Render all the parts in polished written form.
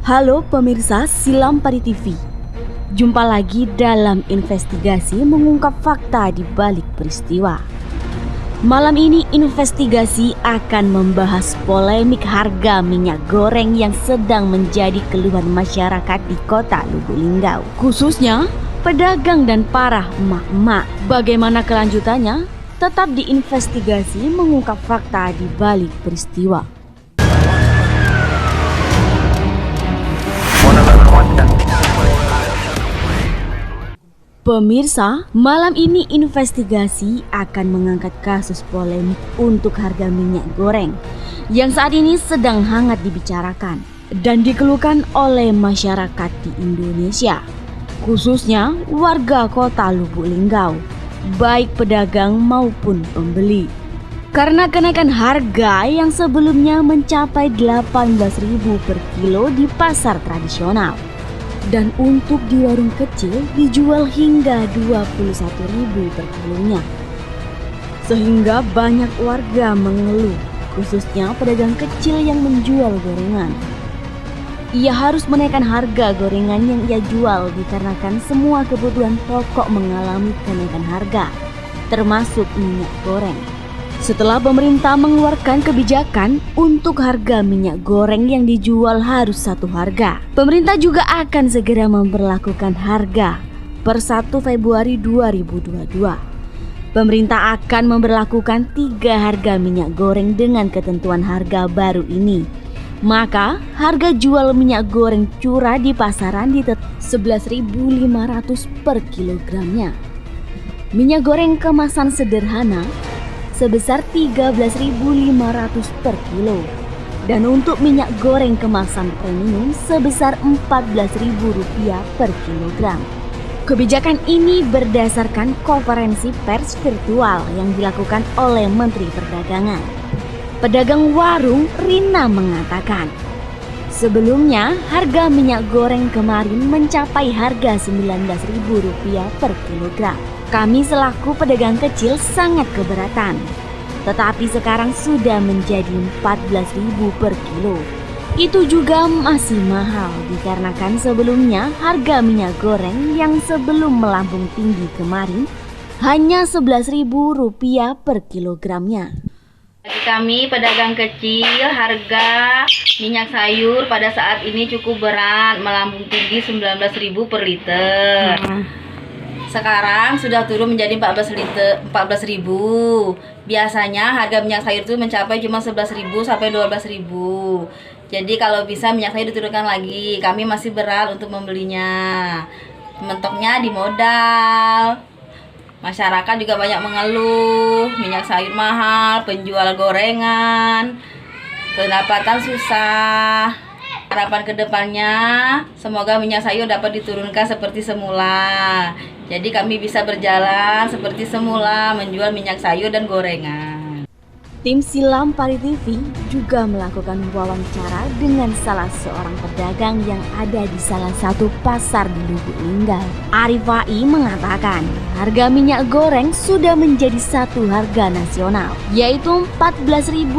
Halo pemirsa Silam Pari TV. Jumpa lagi dalam investigasi mengungkap fakta di balik peristiwa. Malam ini investigasi akan membahas polemik harga minyak goreng yang sedang menjadi keluhan masyarakat di kota Lubuk Linggau, khususnya pedagang dan para emak-emak. Bagaimana kelanjutannya? Tetap diinvestigasi mengungkap fakta di balik peristiwa. Pemirsa, malam ini investigasi akan mengangkat kasus polemik untuk harga minyak goreng yang saat ini sedang hangat dibicarakan dan dikeluhkan oleh masyarakat di Indonesia, khususnya warga kota Lubuk Linggau, baik pedagang maupun pembeli. Karena kenaikan harga yang sebelumnya mencapai 18.000 per kilo di pasar tradisional, dan untuk di warung kecil dijual hingga 21.000 per kilonya. Sehingga banyak warga mengeluh, khususnya pedagang kecil yang menjual gorengan. Ia harus menaikkan harga gorengan yang ia jual dikarenakan semua kebutuhan pokok mengalami kenaikan harga, termasuk minyak goreng. Setelah pemerintah mengeluarkan kebijakan untuk harga minyak goreng yang dijual harus satu harga, pemerintah juga akan segera memberlakukan harga per 1 Februari 2022. Pemerintah akan memberlakukan 3 harga minyak goreng dengan ketentuan harga baru ini. Maka harga jual minyak goreng curah di pasaran ditetapkan 11.500 per kilogramnya. Minyak goreng kemasan sederhana sebesar 13.500 per kilo, dan untuk minyak goreng kemasan premium sebesar Rp14.000 per kilogram. Kebijakan ini berdasarkan konferensi pers virtual yang dilakukan oleh Menteri Perdagangan. Pedagang warung Rina mengatakan, sebelumnya harga minyak goreng kemarin mencapai harga Rp19.000 per kilogram. Kami selaku pedagang kecil sangat keberatan, tetapi sekarang sudah menjadi 14.000 per kilo. Itu juga masih mahal dikarenakan sebelumnya harga minyak goreng yang sebelum melambung tinggi kemarin hanya Rp11.000 per kilogramnya. Bagi kami pedagang kecil, harga minyak sayur pada saat ini cukup berat, melambung tinggi 19.000 per liter. Sekarang sudah turun menjadi 14.000. Biasanya harga minyak sayur itu mencapai cuma 11.000 sampai 12.000. Jadi kalau bisa minyak sayur diturunkan lagi. Kami masih berat untuk membelinya. Mentoknya di modal. Masyarakat juga banyak mengeluh, minyak sayur mahal, penjual gorengan, pendapatan susah. Harapan kedepannya semoga minyak sayur dapat diturunkan seperti semula. Jadi kami bisa berjalan seperti semula menjual minyak sayur dan gorengan. Tim Silam Pari TV juga melakukan wawancara dengan salah seorang pedagang yang ada di salah satu pasar di Lubuk Linggau. Arifai mengatakan harga minyak goreng sudah menjadi satu harga nasional, yaitu Rp14.000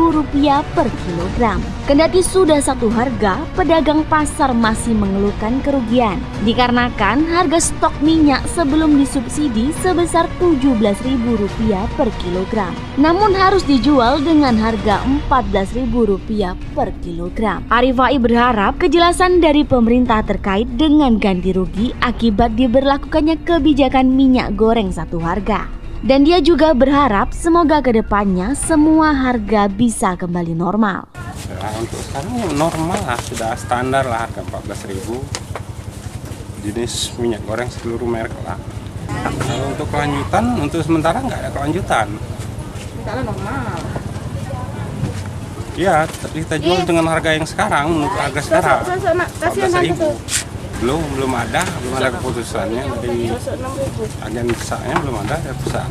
per kilogram. Kendati sudah satu harga, pedagang pasar masih mengeluhkan kerugian dikarenakan harga stok minyak sebelum disubsidi sebesar Rp17.000 per kilogram, namun harus dijual dengan harga Rp14.000 per kilogram. Arifai berharap kejelasan dari pemerintah terkait dengan ganti rugi akibat diberlakukannya kebijakan minyak goreng satu harga. Dan dia juga berharap semoga kedepannya semua harga bisa kembali normal. Ya, untuk sekarang normal lah, sudah standar lah harga 14.000 jenis minyak goreng seluruh merek lah. Kalau untuk kelanjutan, untuk sementara nggak ada kelanjutan. Sekarang normal. Ya, tapi kita jual dengan harga yang sekarang, menurut harga sekarang 14.000. Belum ada keputusannya dari agen besarnya, belum ada keputusan.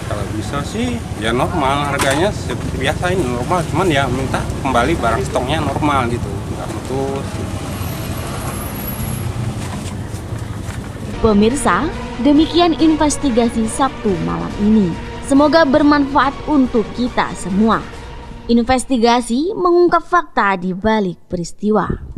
Kalau bisa sih ya normal harganya seperti biasa, ini normal, cuman ya minta kembali barang stoknya normal gitu, nggak putus. Pemirsa, demikian investigasi Sabtu malam ini. Semoga bermanfaat untuk kita semua. Investigasi mengungkap fakta di balik peristiwa.